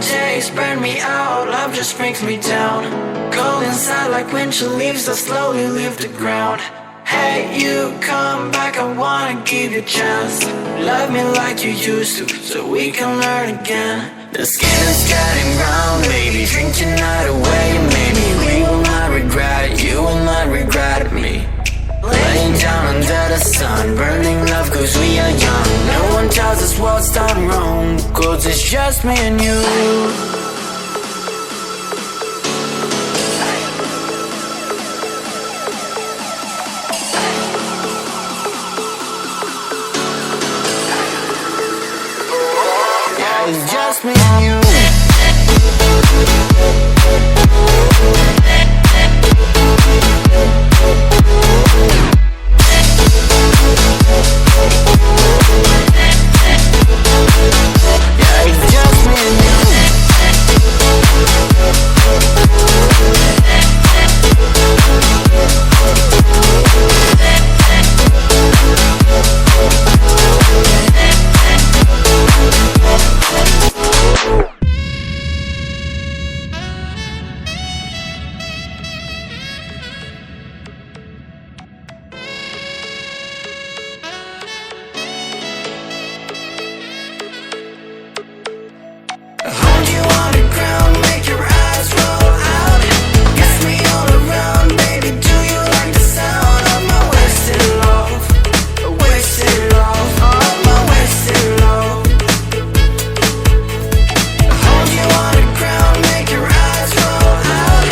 days burn me out, love just brings me down. Cold inside like windshield leaves that slowly leave the ground. Hey, you come back, I wanna give you a chance. Love me like you used to, so we can learn again. The skin is getting brown, baby, drink your night away. Maybe we will not regret it, you will not regret me. Laying down under the sun, burning love cause we are young. No one tells us what's done wrong, cause it's just me and you. It's just me and you. Yeah, it's just me and you. Hold you on the ground, make your eyes roll out. Kiss me all around, baby, do you like the sound of my wasted love? Wasted love, of my wasted love. Hold you on the ground, make your eyes roll out.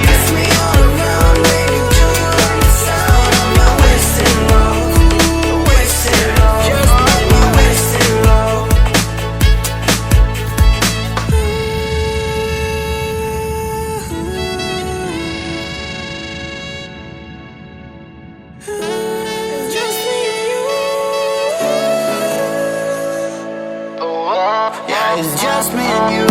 Kiss me all around, baby, do you like the sound of my wasted love? Wasted love, of my wasted love. It's just me and you. Oh, yeah, it's just me and you.